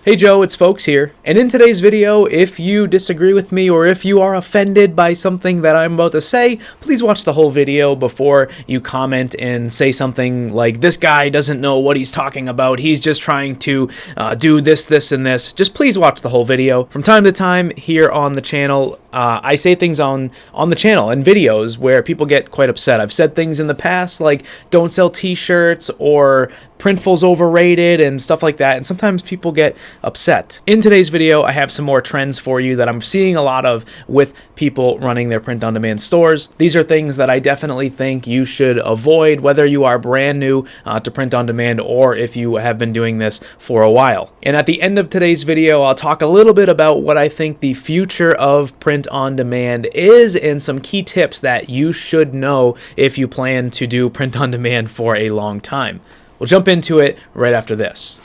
Hey Joe, it's Folks here, and in today's video, if you disagree with me or if you are offended by something that I'm about to say, please watch the whole video before you comment and say something like, this guy doesn't know what he's talking about, he's just trying to do this, this, and this. Just please watch the whole video. From time to time here on the channel, I say things on the channel and videos where people get quite upset. I've said things in the past like, don't sell t-shirts or Printful's overrated and stuff like that, and sometimes people get upset. In today's video, I have some more trends for you that I'm seeing a lot of with people running their print-on-demand stores. These are things that I definitely think you should avoid, whether you are brand new to print-on-demand or if you have been doing this for a while. And at the end of today's video, I'll talk a little bit about what I think the future of print-on-demand is and some key tips that you should know if you plan to do print-on-demand for a long time. We'll jump into it right after this.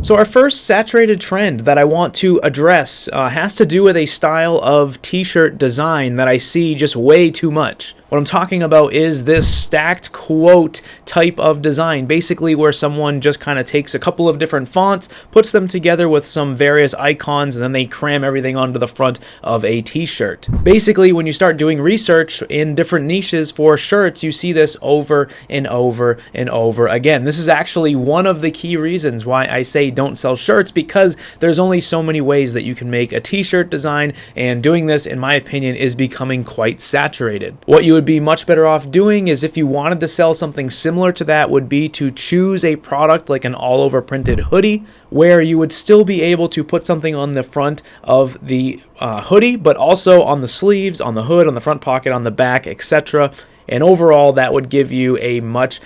So our first saturated trend that I want to address has to do with a style of t-shirt design that I see just way too much. What I'm talking about is this stacked quote type of design, basically where someone just kind of takes a couple of different fonts, puts them together with some various icons, and then they cram everything onto the front of a t-shirt. Basically, when you start doing research in different niches for shirts, you see this over and over and over again. This is actually one of the key reasons why I say don't sell shirts, because there's only so many ways that you can make a t-shirt design, and doing this, in my opinion, is becoming quite saturated. What you would be much better off doing is, if you wanted to sell something similar to that, would be to choose a product like an all-over printed hoodie, where you would still be able to put something on the front of the hoodie, but also on the sleeves, on the hood, on the front pocket, on the back, etc. And overall, that would give you a much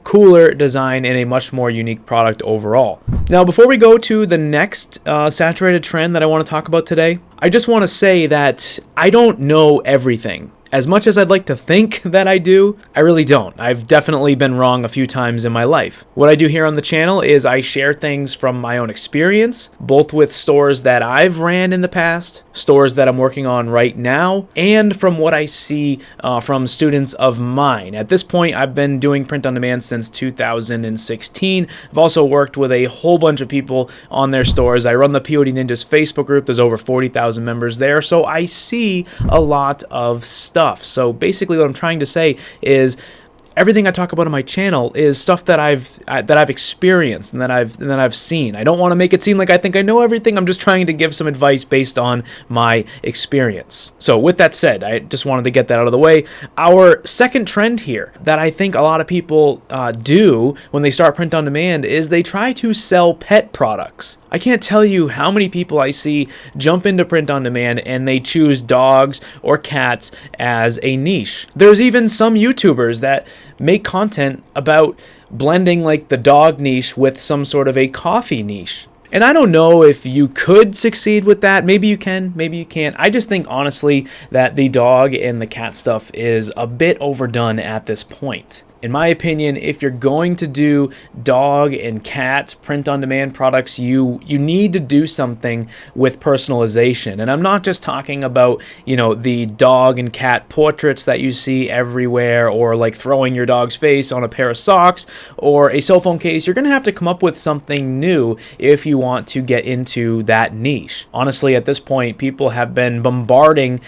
cooler design and a much more unique product overall. Now, before we go to the next saturated trend that I want to talk about today, I just want to say that I don't know everything. As much as I'd like to think that I do, I really don't. I've definitely been wrong a few times in my life. What I do here on the channel is I share things from my own experience, both with stores that I've ran in the past, stores that I'm working on right now, and from what I see from students of mine. At this point, I've been doing print on demand since 2016. I've also worked with a whole bunch of people on their stores. I run the POD Ninjas Facebook group. There's over 40,000 members there, so I see a lot of stuff. So basically what I'm trying to say is everything I talk about on my channel is stuff that I've experienced and that I've seen. I don't want to make it seem like I think I know everything. I'm just trying to give some advice based on my experience. So with that said, I just wanted to get that out of the way. Our second trend here that I think a lot of people do when they start print on demand is they try to sell pet products. I can't tell you how many people I see jump into print on demand and they choose dogs or cats as a niche. There's even some YouTubers that make content about blending like the dog niche with some sort of a coffee niche. And I don't know if you could succeed with that. Maybe you can, maybe you can't. I just think honestly that the dog and the cat stuff is a bit overdone at this point. In my opinion, if you're going to do dog and cat print-on-demand products, you need to do something with personalization. And I'm not just talking about, the dog and cat portraits that you see everywhere, or like throwing your dog's face on a pair of socks or a cell phone case. You're going to have to come up with something new if you want to get into that niche. Honestly, at this point, people have been bombarding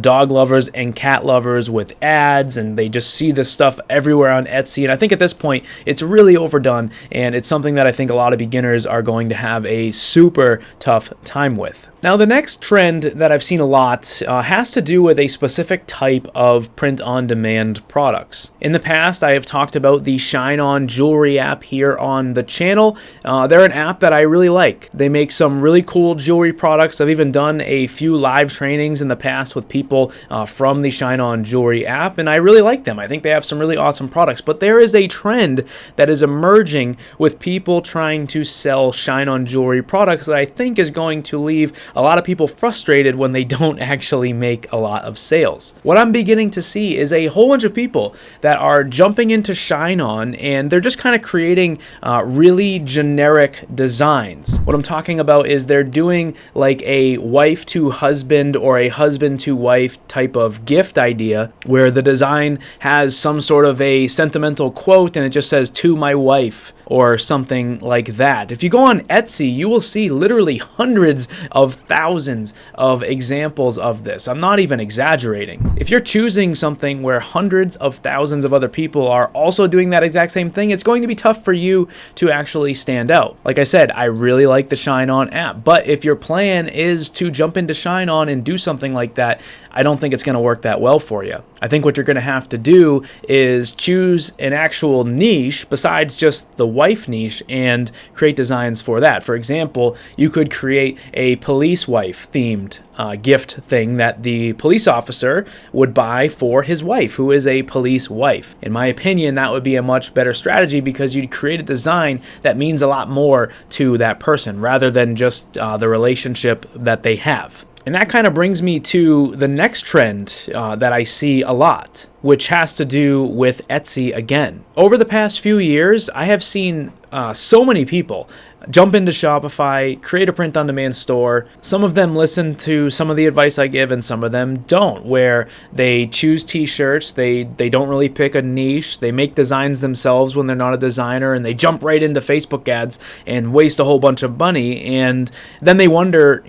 dog lovers and cat lovers with ads, and they just see this stuff everywhere on Etsy, and I think at this point it's really overdone, and it's something that I think a lot of beginners are going to have a super tough time with. Now, the next trend that I've seen a lot has to do with a specific type of print-on-demand products. In the past, I have talked about the Shine On jewelry app here on the channel. They're an app that I really like. They make some really cool jewelry products. I've even done a few live trainings in the past with people from the Shine On jewelry app, and I really like them. I think they have some really awesome products. But there is a trend that is emerging with people trying to sell Shine On jewelry products that I think is going to leave a lot of people frustrated when they don't actually make a lot of sales. What I'm beginning to see is a whole bunch of people that are jumping into Shine On, and they're just kind of creating really generic designs. What I'm talking about is they're doing like a wife to husband or a husband to wife type of gift idea, where the design has some sort of a sentimental quote and it just says "to my wife" or something like that. If you go on Etsy, you will see literally hundreds of thousands of examples of this. I'm not even exaggerating. If you're choosing something where hundreds of thousands of other people are also doing that exact same thing, it's going to be tough for you to actually stand out. Like I said, I really like the Shine On app, but if your plan is to jump into Shine On and do something like that, I don't think it's going to work that well for you. I think what you're going to have to do is choose an actual niche besides just the wife niche and create designs for that. For example, you could create a police wife themed gift thing that the police officer would buy for his wife, who is a police wife. In my opinion, that would be a much better strategy because you'd create a design that means a lot more to that person rather than just the relationship that they have. And that kind of brings me to the next trend that I see a lot, which has to do with Etsy again. Over the past few years, I have seen so many people jump into Shopify, create a print-on-demand store. Some of them listen to some of the advice I give and some of them don't, where they choose t-shirts, they don't really pick a niche, they make designs themselves when they're not a designer, and they jump right into Facebook ads and waste a whole bunch of money. And then they wonder,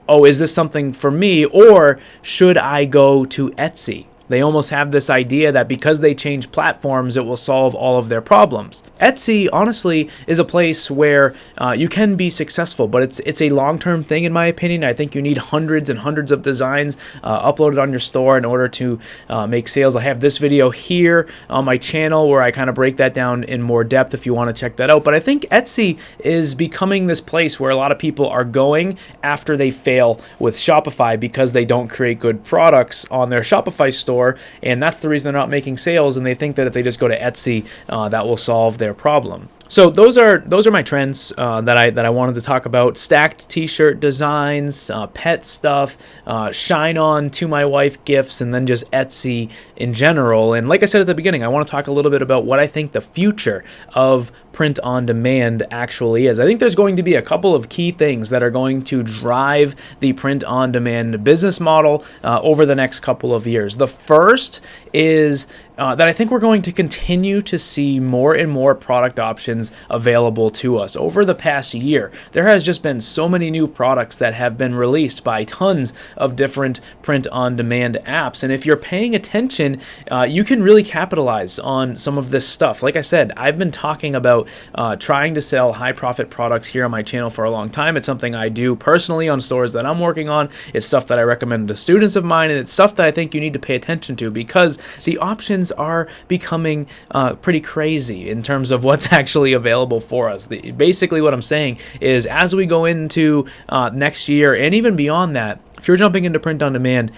oh, is this something for me, or should I go to Etsy? They almost have this idea that because they change platforms, it will solve all of their problems. Etsy, honestly, is a place where you can be successful, but it's a long-term thing in my opinion. I think you need hundreds and hundreds of designs uploaded on your store in order to make sales. I have this video here on my channel where I kind of break that down in more depth if you want to check that out. But I think Etsy is becoming this place where a lot of people are going after they fail with Shopify because they don't create good products on their Shopify store. And that's the reason they're not making sales, and they think that if they just go to Etsy, that will solve their problem. So those are my trends that I wanted to talk about: stacked t-shirt designs, pet stuff, Shine On to my wife gifts, and then just Etsy in general. And like I said at the beginning, I want to talk a little bit about what I think the future of print on demand actually is. I think there's going to be a couple of key things that are going to drive the print on demand business model over the next couple of years. The first is that I think we're going to continue to see more and more product options available to us. Over the past year, there has just been so many new products that have been released by tons of different print-on-demand apps. And if you're paying attention, you can really capitalize on some of this stuff. Like I said, I've been talking about trying to sell high-profit products here on my channel for a long time. It's something I do personally on stores that I'm working on. It's stuff that I recommend to students of mine, and it's stuff that I think you need to pay attention to because the options are becoming pretty crazy in terms of what's actually available for us. Basically what I'm saying is as we go into next year and even beyond that, if you're jumping into print on demand,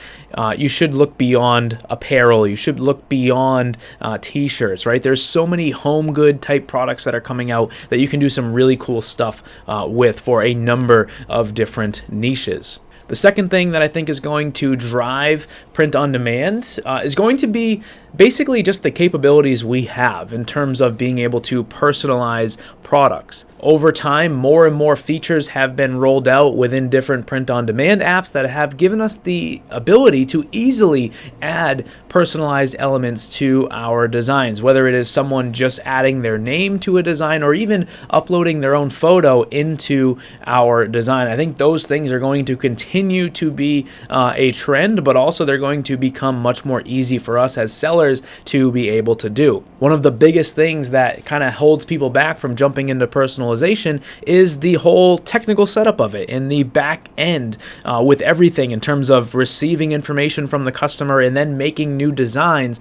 you should look beyond apparel. You should look beyond t-shirts, right? There's so many home good type products that are coming out that you can do some really cool stuff with for a number of different niches. The second thing that I think is going to drive print on demand is going to be basically just the capabilities we have in terms of being able to personalize products. Over time, more and more features have been rolled out within different print-on-demand apps that have given us the ability to easily add personalized elements to our designs, whether it is someone just adding their name to a design or even uploading their own photo into our design. I think those things are going to continue to be a trend, but also they're going to become much more easy for us as sellers to be able to do. One of the biggest things that kind of holds people back from jumping into personalization is the whole technical setup of it and the back end with everything in terms of receiving information from the customer and then making new designs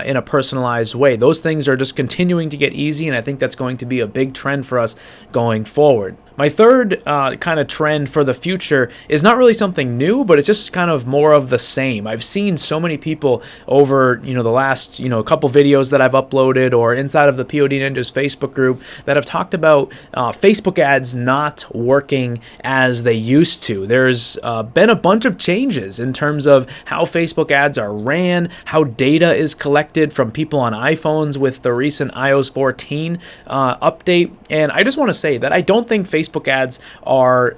in a personalized way. Those things are just continuing to get easy, and I think that's going to be a big trend for us going forward. My third kind of trend for the future is not really something new, but it's just kind of more of the same. I've seen so many people over the last couple videos that I've uploaded or inside of the POD Ninjas Facebook group that have talked about Facebook ads not working as they used to. There's been a bunch of changes in terms of how Facebook ads are ran, how data is collected from people on iPhones with the recent iOS 14 update, and I just want to say that I don't think Facebook ads are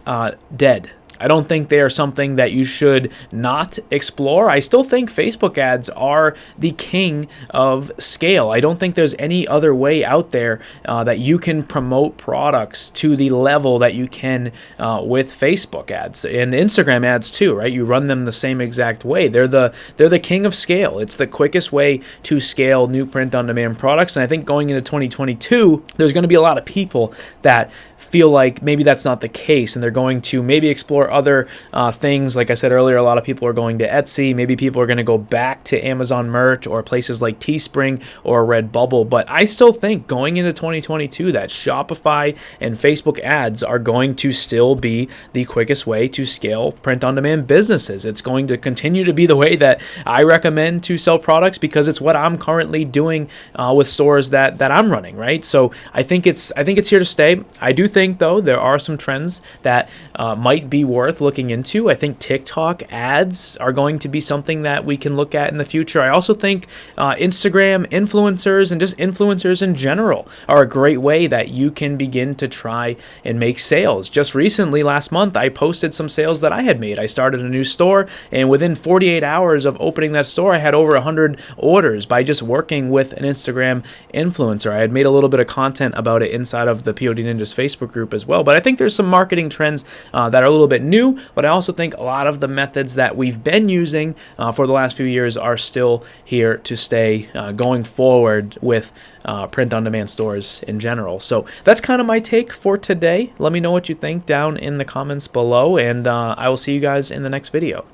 dead. I don't think they are something that you should not explore. I still think Facebook ads are the king of scale. I don't think there's any other way out there that you can promote products to the level that you can with Facebook ads and Instagram ads too, right? You run them the same exact way. They're the king of scale. It's the quickest way to scale new print-on-demand products. And I think going into 2022, there's going to be a lot of people that feel like maybe that's not the case, and they're going to maybe explore other things. Like I said earlier, a lot of people are going to Etsy. Maybe people are going to go back to Amazon merch or places like Teespring or Redbubble. But I still think going into 2022 that Shopify and Facebook ads are going to still be the quickest way to scale print-on-demand businesses. It's going to continue to be the way that I recommend to sell products because it's what I'm currently doing with stores that I'm running, right? So I think it's here to stay. I do think, though, there are some trends that might be worth looking into. I think TikTok ads are going to be something that we can look at in the future. I also think Instagram influencers and just influencers in general are a great way that you can begin to try and make sales. Just recently, last month, I posted some sales that I had made. I started a new store, and within 48 hours of opening that store, I had over 100 orders by just working with an Instagram influencer. I had made a little bit of content about it inside of the POD Ninjas Facebook group as well. But I think there's some marketing trends that are a little bit new, but I also think a lot of the methods that we've been using for the last few years are still here to stay going forward with print-on-demand stores in general. So that's kind of my take for today. Let me know what you think down in the comments below, and I will see you guys in the next video.